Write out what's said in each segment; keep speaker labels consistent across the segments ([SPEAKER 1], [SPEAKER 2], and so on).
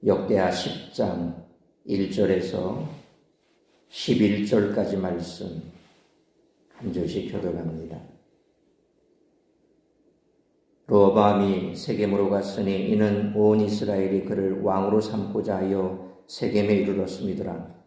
[SPEAKER 1] 역대하 10장 1절에서 11절까지 말씀 한 절씩 교독합니다. 르호보암이 세겜으로 갔으니 이는 온 이스라엘이 그를 왕으로 삼고자 하여 세겜에 이르렀음이더라.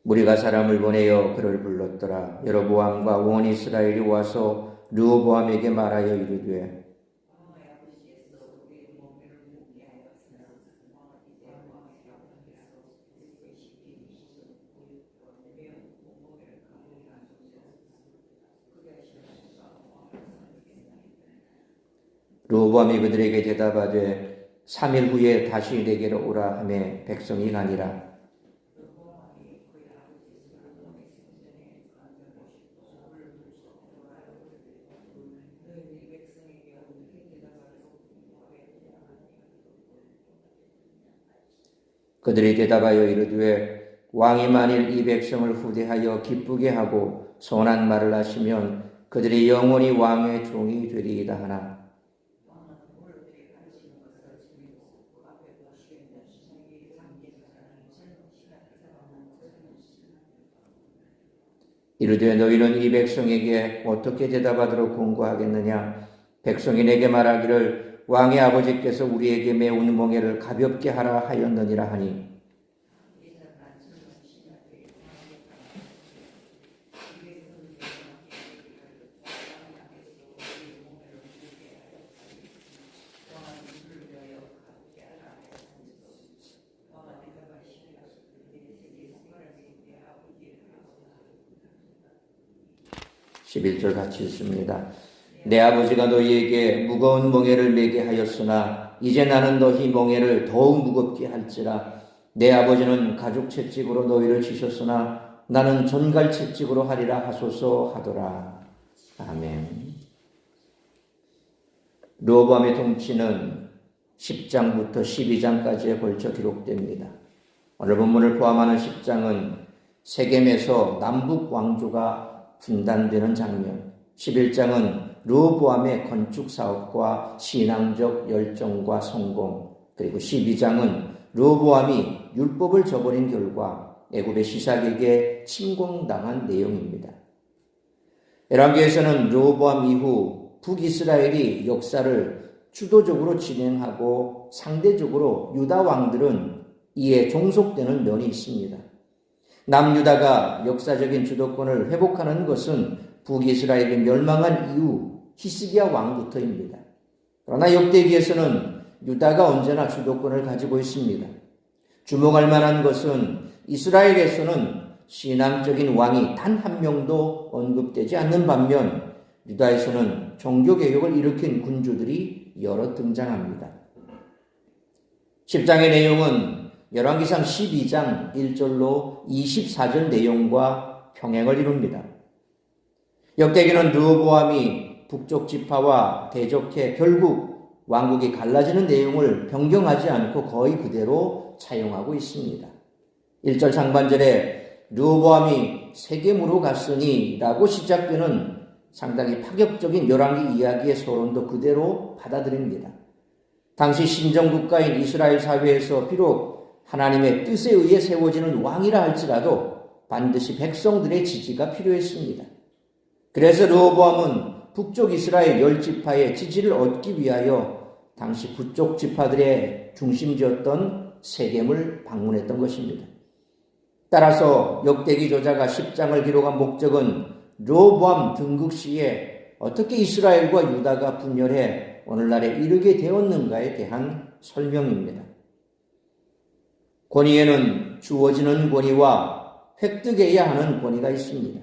[SPEAKER 1] 무리가 사람을 보내어 그를 불렀더라. 여로보암과 온 이스라엘이 와서 르호보암에게 말하여 이르되 르호보암이 그들에게 대답하되 3일 후에 다시 내게로 오라 하매 백성이 가니라. 그들이 대답하여 이르되 왕이 만일 이 백성을 후대하여 기쁘게 하고 선한 말을 하시면 그들이 영원히 왕의 종이 되리이다 하나 이르되 너희는 이 백성에게 어떻게 대답하도록 권고하겠느냐? 백성이 내게 말하기를 왕의 아버지께서 우리에게 매운 멍에를 가볍게 하라 하였느니라 하니 (11절) 같이 읽습니다. 내 아버지가 너희에게 무거운 멍에를 매게 하였으나 이제 나는 너희 멍에를 더욱 무겁게 할지라. 내 아버지는 가죽 채찍으로 너희를 치셨으나 나는 전갈 채찍으로 하리라 하소서 하더라. 아멘. 르호보암의 통치는 10장부터 12장까지에 걸쳐 기록됩니다. 오늘 본문을 포함하는 10장은 세겜에서 남북 왕조가 분단되는 장면, 11장은 르호보암의 건축 사업과 신앙적 열정과 성공, 그리고 12장은 르호보암이 율법을 저버린 결과 애굽의 시삭에게 침공당한 내용입니다. 열왕기에서는 르호보암 이후 북이스라엘이 역사를 주도적으로 진행하고 상대적으로 유다 왕들은 이에 종속되는 면이 있습니다. 남유다가 역사적인 주도권을 회복하는 것은 북이스라엘이 멸망한 이후 히스기야 왕부터입니다. 그러나 역대기에서는 유다가 언제나 주도권을 가지고 있습니다. 주목할 만한 것은 이스라엘에서는 신앙적인 왕이 단 한 명도 언급되지 않는 반면 유다에서는 종교개혁을 일으킨 군주들이 여러 등장합니다. 10장의 내용은 열왕기상 12장 1절로 24절 내용과 평행을 이룹니다. 역대기는 르호보암이 북쪽 지파와 대적해 결국 왕국이 갈라지는 내용을 변경하지 않고 거의 그대로 차용하고 있습니다. 1절 상반절에 르호보암이 세겜으로 갔으니 라고 시작되는 상당히 파격적인 열왕기 이야기의 서론도 그대로 받아들입니다. 당시 신정국가인 이스라엘 사회에서 비록 하나님의 뜻에 의해 세워지는 왕이라 할지라도 반드시 백성들의 지지가 필요했습니다. 그래서 르호보암은 북쪽 이스라엘 10지파의 지지를 얻기 위하여 당시 북쪽 지파들의 중심지였던 세겜을 방문했던 것입니다. 따라서 역대기 저자가 10장을 기록한 목적은 르호보암 등극 시에 어떻게 이스라엘과 유다가 분열해 오늘날에 이르게 되었는가에 대한 설명입니다. 권위에는 주어지는 권위와 획득해야 하는 권위가 있습니다.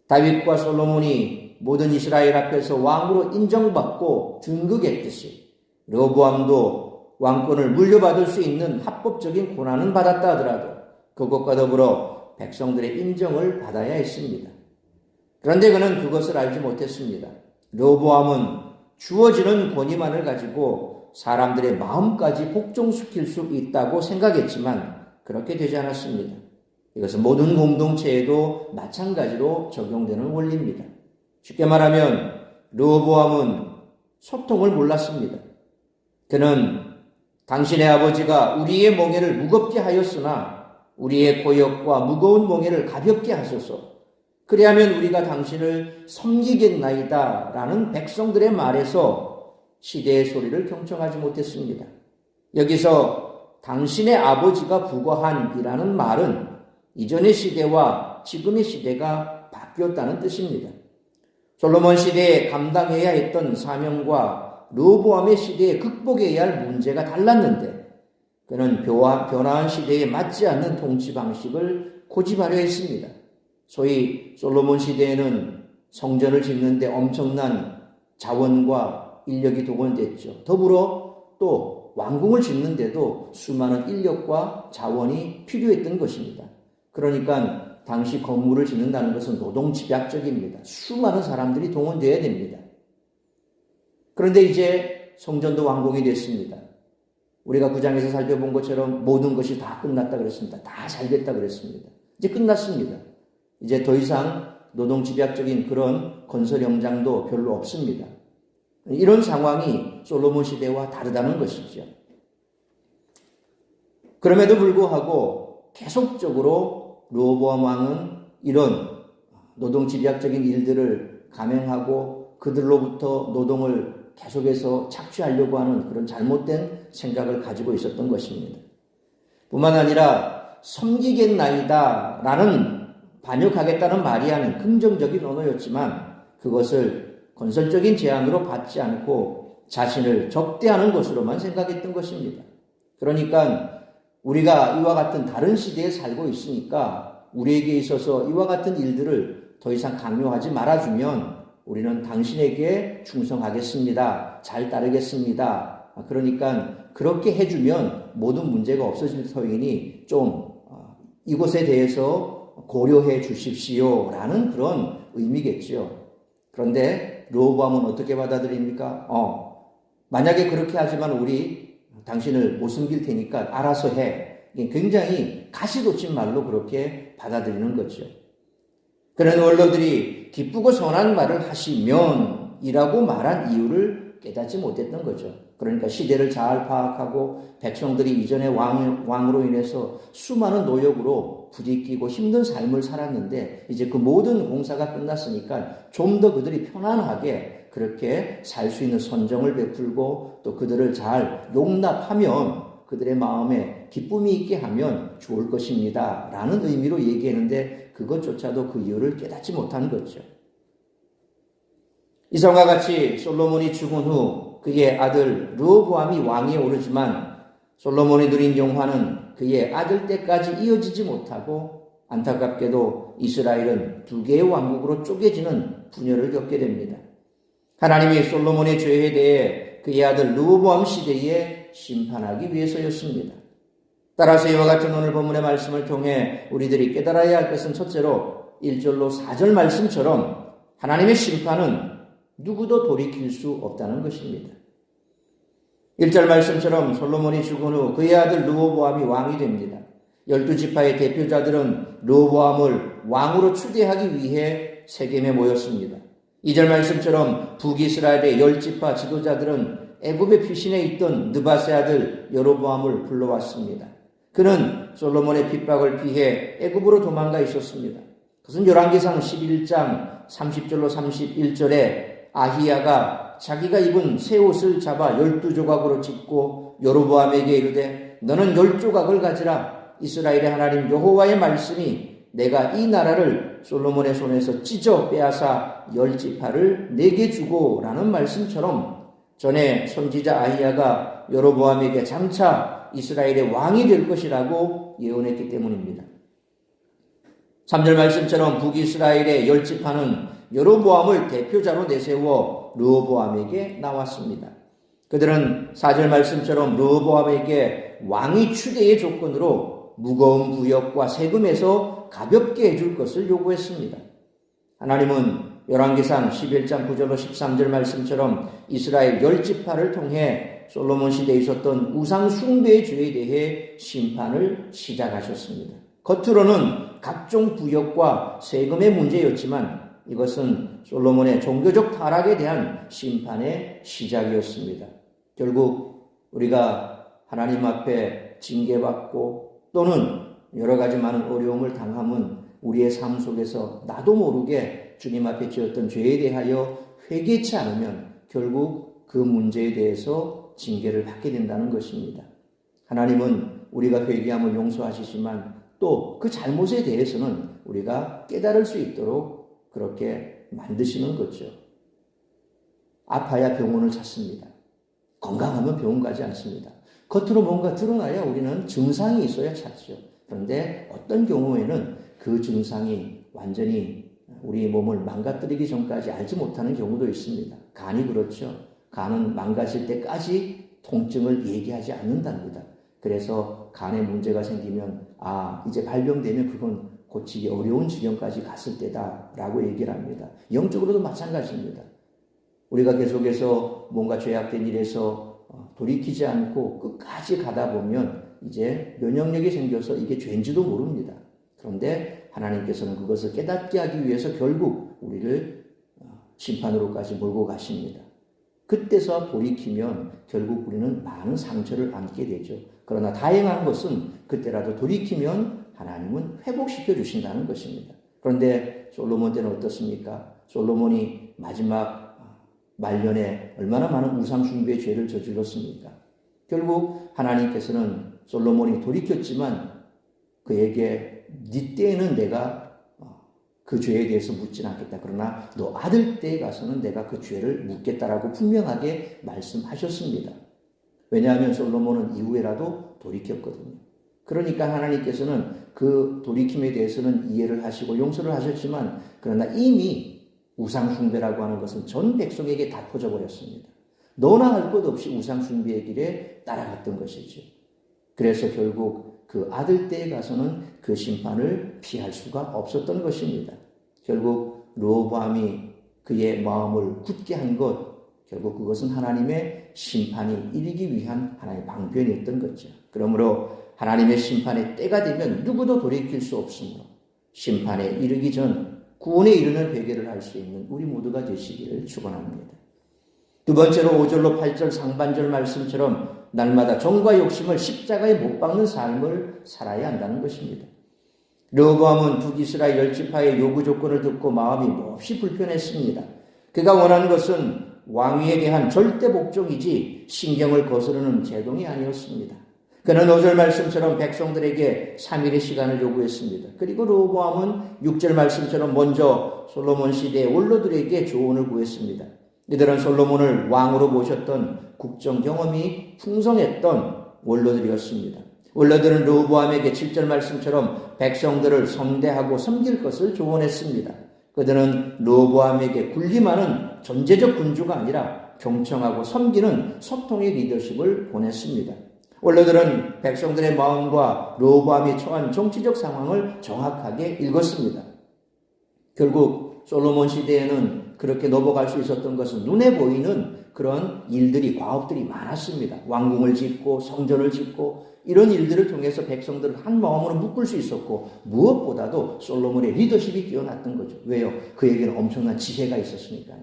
[SPEAKER 1] 다윗과 솔로몬이 모든 이스라엘 앞에서 왕으로 인정받고 등극했듯이 르호보암도 왕권을 물려받을 수 있는 합법적인 권한은 받았다 하더라도 그것과 더불어 백성들의 인정을 받아야 했습니다. 그런데 그는 그것을 알지 못했습니다. 르호보암은 주어지는 권위만을 가지고 사람들의 마음까지 복종시킬 수 있다고 생각했지만 그렇게 되지 않았습니다. 이것은 모든 공동체에도 마찬가지로 적용되는 원리입니다. 쉽게 말하면 르호보암은 소통을 몰랐습니다. 그는 당신의 아버지가 우리의 멍에를 무겁게 하였으나 우리의 고역과 무거운 멍에를 가볍게 하소서. 그리하면 우리가 당신을 섬기겠나이다 라는 백성들의 말에서 시대의 소리를 경청하지 못했습니다. 여기서 당신의 아버지가 부거한이라는 말은 이전의 시대와 지금의 시대가 바뀌었다는 뜻입니다. 솔로몬 시대에 감당해야 했던 사명과 르호보암의 시대에 극복해야 할 문제가 달랐는데 그는 변화한 시대에 맞지 않는 통치 방식을 고집하려 했습니다. 소위 솔로몬 시대에는 성전을 짓는데 엄청난 자원과 인력이 동원됐죠. 더불어 또 왕궁을 짓는데도 수많은 인력과 자원이 필요했던 것입니다. 그러니까 당시 건물을 짓는다는 것은 노동집약적입니다. 수많은 사람들이 동원되어야 됩니다. 그런데 이제 성전도 완공이 됐습니다. 우리가 구장에서 살펴본 것처럼 모든 것이 다 끝났다 그랬습니다. 다 잘 됐다 그랬습니다. 이제 끝났습니다. 이제 더 이상 노동집약적인 그런 건설 현장도 별로 없습니다. 이런 상황이 솔로몬 시대와 다르다는 것이죠. 그럼에도 불구하고 계속적으로 르호보암 왕은 이런 노동집약적인 일들을 감행하고 그들로부터 노동을 계속해서 착취하려고 하는 그런 잘못된 생각을 가지고 있었던 것입니다. 뿐만 아니라 섬기겠나이다 라는 반역하겠다는 말이 아닌 긍정적인 언어였지만 그것을 건설적인 제안으로 받지 않고 자신을 적대하는 것으로만 생각했던 것입니다. 그러니까 우리가 이와 같은 다른 시대에 살고 있으니까 우리에게 있어서 이와 같은 일들을 더 이상 강요하지 말아주면 우리는 당신에게 충성하겠습니다. 잘 따르겠습니다. 그러니까 그렇게 해주면 모든 문제가 없어질 터이니 좀 이것에 대해서 고려해 주십시오 라는 그런 의미겠죠. 그런데 르호보암은 어떻게 받아들입니까? 만약에 그렇게 하지만 우리 당신을 못 섬길 테니까 알아서 해. 굉장히 가시돋친 말로 그렇게 받아들이는 거죠. 그런 원로들이 기쁘고 선한 말을 하시면 이라고 말한 이유를 깨닫지 못했던 거죠. 그러니까 시대를 잘 파악하고 백성들이 이전의 왕으로 인해서 수많은 노력으로 부딪히고 힘든 삶을 살았는데 이제 그 모든 공사가 끝났으니까 좀 더 그들이 편안하게 그렇게 살 수 있는 선정을 베풀고 또 그들을 잘 용납하면 그들의 마음에 기쁨이 있게 하면 좋을 것입니다 라는 의미로 얘기했는데 그것조차도 그 이유를 깨닫지 못한 거죠. 이성과 같이 솔로몬이 죽은 후 그의 아들 르호보암이 왕위에 오르지만 솔로몬이 누린 영화는 그의 아들 때까지 이어지지 못하고 안타깝게도 이스라엘은 두 개의 왕국으로 쪼개지는 분열을 겪게 됩니다. 하나님이 솔로몬의 죄에 대해 그의 아들 르호보암 시대에 심판하기 위해서였습니다. 따라서 이와 같은 오늘 본문의 말씀을 통해 우리들이 깨달아야 할 것은 첫째로 1절로 4절 말씀처럼 하나님의 심판은 누구도 돌이킬 수 없다는 것입니다. 1절 말씀처럼 솔로몬이 죽은 후 그의 아들 르호보암이 왕이 됩니다. 12지파의 대표자들은 르호보암을 왕으로 추대하기 위해 세겜에 모였습니다. 2절 말씀처럼 북이스라엘의 10지파 지도자들은 애굽의 피신에 있던 느밧의 아들 여로보암을 불러왔습니다. 그는 솔로몬의 핍박을 피해 애굽으로 도망가 있었습니다. 그것은 열왕기상 11장 30절로 31절에 아히야가 자기가 입은 새 옷을 잡아 12조각으로 찢고 여로보암에게 이르되 너는 10조각을 가지라. 이스라엘의 하나님 여호와의 말씀이 내가 이 나라를 솔로몬의 손에서 찢어 빼앗아 10지파를 내게 주고 라는 말씀처럼 전에 선지자 아히야가 여로보암에게 장차 이스라엘의 왕이 될 것이라고 예언했기 때문입니다. 3절 말씀처럼 북이스라엘의 10지파는 여로보암을 대표자로 내세워 르호보암에게 나왔습니다. 그들은 4절 말씀처럼 르호보암에게 왕위 추대의 조건으로 무거운 부역과 세금에서 가볍게 해줄 것을 요구했습니다. 하나님은 열왕기상 11장 9절로 13절 말씀처럼 이스라엘 10지파를 통해 솔로몬 시대에 있었던 우상 숭배의 죄에 대해 심판을 시작하셨습니다. 겉으로는 각종 부역과 세금의 문제였지만 이것은 솔로몬의 종교적 타락에 대한 심판의 시작이었습니다. 결국 우리가 하나님 앞에 징계받고 또는 여러 가지 많은 어려움을 당함은 우리의 삶 속에서 나도 모르게 주님 앞에 지었던 죄에 대하여 회개치 않으면 결국 그 문제에 대해서 징계를 받게 된다는 것입니다. 하나님은 우리가 회개함을 용서하시지만 또 그 잘못에 대해서는 우리가 깨달을 수 있도록 그렇게 만드시는 거죠. 아파야 병원을 찾습니다. 건강하면 병원 가지 않습니다. 겉으로 뭔가 드러나야 우리는 증상이 있어야 찾죠. 그런데 어떤 경우에는 그 증상이 완전히 우리 몸을 망가뜨리기 전까지 알지 못하는 경우도 있습니다. 간이 그렇죠. 간은 망가질 때까지 통증을 얘기하지 않는답니다. 그래서 간에 문제가 생기면 이제 발병되면 그건 고치기 어려운 지경까지 갔을 때다라고 얘기를 합니다. 영적으로도 마찬가지입니다. 우리가 계속해서 뭔가 죄악된 일에서 돌이키지 않고 끝까지 가다 보면 이제 면역력이 생겨서 이게 죄인지도 모릅니다. 그런데 하나님께서는 그것을 깨닫게 하기 위해서 결국 우리를 심판으로까지 몰고 가십니다. 그때서 돌이키면 결국 우리는 많은 상처를 안게 되죠. 그러나 다행한 것은 그때라도 돌이키면 하나님은 회복시켜 주신다는 것입니다. 그런데 솔로몬 때는 어떻습니까? 솔로몬이 마지막 말년에 얼마나 많은 우상 숭배의 죄를 저질렀습니까? 결국 하나님께서는 솔로몬이 돌이켰지만 그에게 네 때에는 내가 그 죄에 대해서 묻진 않겠다. 그러나 너 아들 때에 가서는 내가 그 죄를 묻겠다라고 분명하게 말씀하셨습니다. 왜냐하면 솔로몬은 이후에라도 돌이켰거든요. 그러니까 하나님께서는 그 돌이킴에 대해서는 이해를 하시고 용서를 하셨지만 그러나 이미 우상 숭배라고 하는 것은 전 백성에게 다 퍼져버렸습니다. 너나 할 것 없이 우상 숭배의 길에 따라갔던 것이죠. 그래서 결국 그 아들 때에 가서는 그 심판을 피할 수가 없었던 것입니다. 결국 르호보암이 그의 마음을 굳게 한 것, 결국 그것은 하나님의 심판이 이르기 위한 하나님의 방편이었던 거죠. 그러므로 하나님의 심판의 때가 되면 누구도 돌이킬 수 없으므로 심판에 이르기 전 구원에 이르는 회개를 할 수 있는 우리 모두가 되시기를 축원합니다. 두 번째로 5절로 8절 상반절 말씀처럼 날마다 정과 욕심을 십자가에 못 박는 삶을 살아야 한다는 것입니다. 르호보암은 북이스라엘 10지파의 요구 조건을 듣고 마음이 몹시 불편했습니다. 그가 원하는 것은 왕위에 대한 절대 복종이지 신경을 거스르는 제동이 아니었습니다. 그는 5절 말씀처럼 백성들에게 3일의 시간을 요구했습니다. 그리고 르호보암은 6절 말씀처럼 먼저 솔로몬 시대의 원로들에게 조언을 구했습니다. 이들은 솔로몬을 왕으로 모셨던 국정 경험이 풍성했던 원로들이었습니다. 원로들은 르호보암에게 7절 말씀처럼 백성들을 성대하고 섬길 것을 조언했습니다. 그들은 르호보암에게 군림하는 존재적 군주가 아니라 경청하고 섬기는 소통의 리더십을 보냈습니다. 원로들은 백성들의 마음과 르호보암이 처한 정치적 상황을 정확하게 읽었습니다. 결국 솔로몬 시대에는 그렇게 넘어갈 수 있었던 것은 눈에 보이는 그런 일들이, 과업들이 많았습니다. 왕궁을 짓고 성전을 짓고 이런 일들을 통해서 백성들을 한 마음으로 묶을 수 있었고 무엇보다도 솔로몬의 리더십이 뛰어났던 거죠. 왜요? 그에게는 엄청난 지혜가 있었으니까요.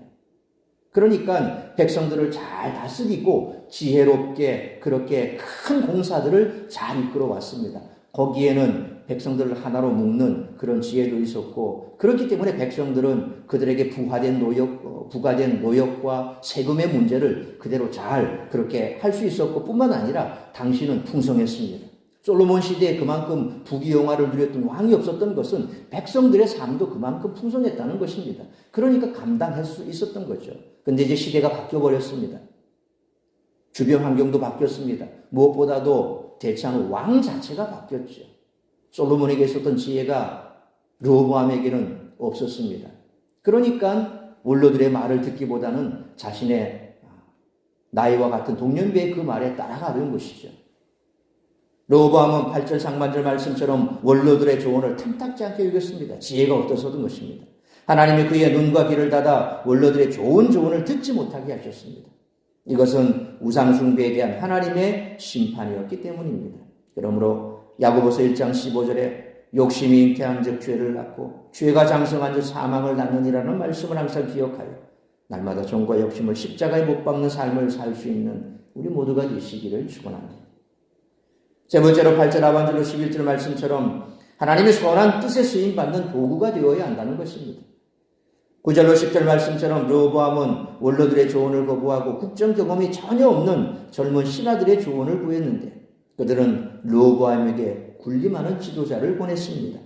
[SPEAKER 1] 그러니까 백성들을 잘 다스리고 지혜롭게 그렇게 큰 공사들을 잘 이끌어 왔습니다. 거기에는 백성들을 하나로 묶는 그런 지혜도 있었고 그렇기 때문에 백성들은 그들에게 부과된 노역과 세금의 문제를 그대로 잘 그렇게 할 수 있었고 뿐만 아니라 당시는 풍성했습니다. 솔로몬 시대에 그만큼 부귀영화를 누렸던 왕이 없었던 것은 백성들의 삶도 그만큼 풍성했다는 것입니다. 그러니까 감당할 수 있었던 거죠. 근데 이제 시대가 바뀌어버렸습니다. 주변 환경도 바뀌었습니다. 무엇보다도 대체하는 왕 자체가 바뀌었죠. 솔로몬에게 있었던 지혜가 르호보암에게는 없었습니다. 그러니까 원로들의 말을 듣기보다는 자신의 나이와 같은 동년배의 그 말에 따라가는 것이죠. 르호보암은 8절 상반절 말씀처럼 원로들의 조언을 탐탁지 않게 여겼습니다. 지혜가 없어서던 것입니다. 하나님이 그의 눈과 귀를 닫아 원로들의 좋은 조언을 듣지 못하게 하셨습니다. 이것은 우상 숭배에 대한 하나님의 심판이었기 때문입니다. 그러므로 야고보서 1장 15절에 욕심이 잉태한 즉 죄를 낳고 죄가 장성한 즉 사망을 낳느니라는 말씀을 항상 기억하여 날마다 정과 욕심을 십자가에 못 박는 삶을 살 수 있는 우리 모두가 되시기를 축원합니다. 세 번째로 8절 하반절로 11절 말씀처럼 하나님의 선한 뜻에 쓰임받는 도구가 되어야 한다는 것입니다. 9절로 10절 말씀처럼 르호보암은 원로들의 조언을 거부하고 국정 경험이 전혀 없는 젊은 신하들의 조언을 구했는데 그들은 르호보암에게 군림하는 지도자를 보냈습니다.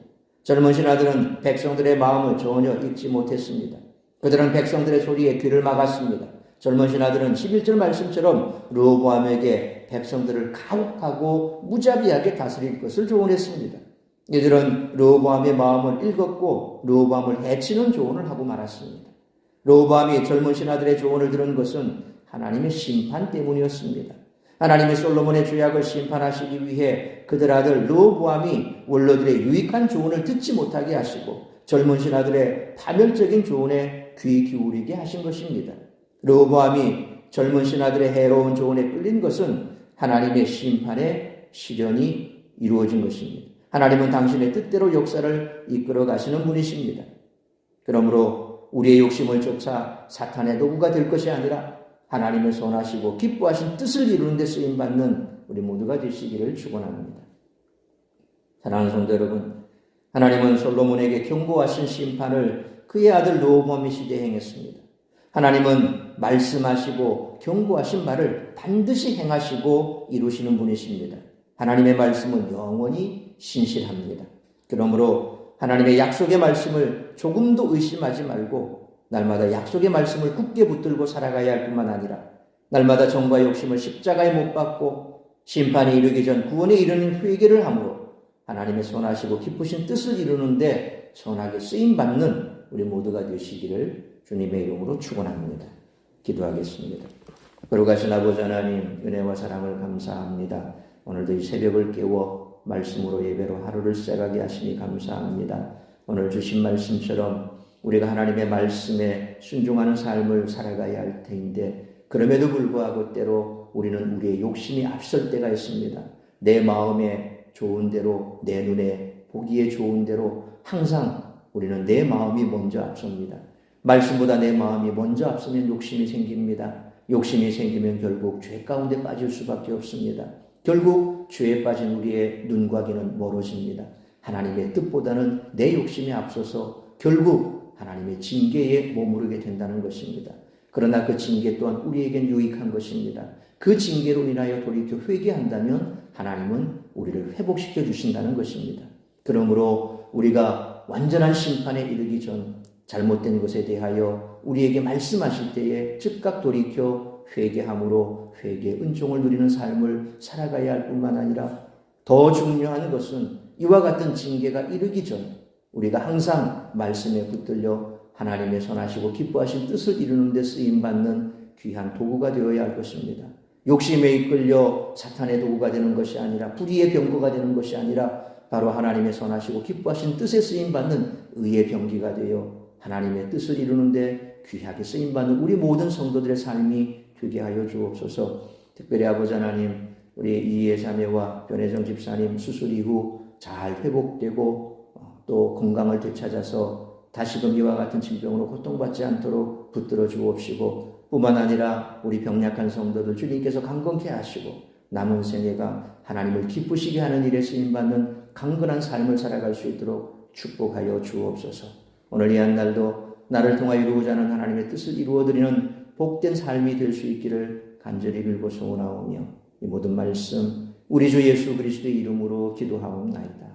[SPEAKER 1] 젊은 신하들은 백성들의 마음을 전혀 읽지 못했습니다. 그들은 백성들의 소리에 귀를 막았습니다. 젊은 신하들은 11절 말씀처럼 르호보암에게 백성들을 가혹하고 무자비하게 다스릴 것을 조언했습니다. 이들은 르호보암의 마음을 읽었고 르호보암을 해치는 조언을 하고 말았습니다. 르호보암이 젊은 신하들의 조언을 들은 것은 하나님의 심판 때문이었습니다. 하나님이 솔로몬의 죄악을 심판하시기 위해 그들 아들 르호보암이 원로들의 유익한 조언을 듣지 못하게 하시고 젊은 신하들의 파멸적인 조언에 귀 기울이게 하신 것입니다. 르호보암이 젊은 신하들의 해로운 조언에 끌린 것은 하나님의 심판의 실현이 이루어진 것입니다. 하나님은 당신의 뜻대로 역사를 이끌어 가시는 분이십니다. 그러므로 우리의 욕심을 쫓아 사탄의 도구가 될 것이 아니라 하나님의 선하시고 기뻐하신 뜻을 이루는 데 쓰임받는 우리 모두가 되시기를 축원합니다. 사랑하는 성도 여러분, 하나님은 솔로몬에게 경고하신 심판을 그의 아들 르호보암의 시대에 행했습니다. 하나님은 말씀하시고 경고하신 말을 반드시 행하시고 이루시는 분이십니다. 하나님의 말씀은 영원히 신실합니다. 그러므로 하나님의 약속의 말씀을 조금도 의심하지 말고 날마다 약속의 말씀을 굳게 붙들고 살아가야 할 뿐만 아니라 날마다 정과 욕심을 십자가에 못 박고 심판이 이르기 전 구원에 이르는 회개를 함으로 하나님의 선하시고 기쁘신 뜻을 이루는데 선하게 쓰임받는 우리 모두가 되시기를 주님의 이름으로 축원합니다. 기도하겠습니다. 거룩하신 아버지 하나님, 은혜와 사랑을 감사합니다. 오늘도 이 새벽을 깨워 말씀으로 예배로 하루를 시작하게 하시니 감사합니다. 오늘 주신 말씀처럼 우리가 하나님의 말씀에 순종하는 삶을 살아가야 할 텐데 그럼에도 불구하고 때로 우리는 우리의 욕심이 앞설 때가 있습니다. 내 마음에 좋은 대로, 내 눈에 보기에 좋은 대로 항상 우리는 내 마음이 먼저 앞섭니다. 말씀보다 내 마음이 먼저 앞서면 욕심이 생깁니다. 욕심이 생기면 결국 죄 가운데 빠질 수밖에 없습니다. 결국 죄에 빠진 우리의 눈과 귀는 멀어집니다. 하나님의 뜻보다는 내 욕심이 앞서서 결국 하나님의 징계에 머무르게 된다는 것입니다. 그러나 그 징계 또한 우리에겐 유익한 것입니다. 그 징계로 인하여 돌이켜 회개한다면 하나님은 우리를 회복시켜 주신다는 것입니다. 그러므로 우리가 완전한 심판에 이르기 전 잘못된 것에 대하여 우리에게 말씀하실 때에 즉각 돌이켜 회개함으로 회개의 은총을 누리는 삶을 살아가야 할 뿐만 아니라 더 중요한 것은 이와 같은 징계가 이르기 전 우리가 항상 말씀에 붙들려 하나님의 선하시고 기뻐하신 뜻을 이루는 데 쓰임받는 귀한 도구가 되어야 할 것입니다. 욕심에 이끌려 사탄의 도구가 되는 것이 아니라 불의의 병거가 되는 것이 아니라 바로 하나님의 선하시고 기뻐하신 뜻에 쓰임받는 의의 병기가 되어 하나님의 뜻을 이루는데 귀하게 쓰임받는 우리 모든 성도들의 삶이 되게 하여 주옵소서. 특별히 아버지 하나님, 우리 이해 자매와 변혜정 집사님 수술 이후 잘 회복되고 또 건강을 되찾아서 다시금 이와 같은 질병으로 고통받지 않도록 붙들어 주옵시고 뿐만 아니라 우리 병약한 성도들 주님께서 강건케 하시고 남은 생애가 하나님을 기쁘시게 하는 일에 쓰임받는 강건한 삶을 살아갈 수 있도록 축복하여 주옵소서. 오늘 이 한 날도 나를 통하여 이루고자 하는 하나님의 뜻을 이루어드리는 복된 삶이 될 수 있기를 간절히 빌고 소원하오며 이 모든 말씀 우리 주 예수 그리스도의 이름으로 기도하옵나이다.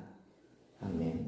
[SPEAKER 1] 아멘.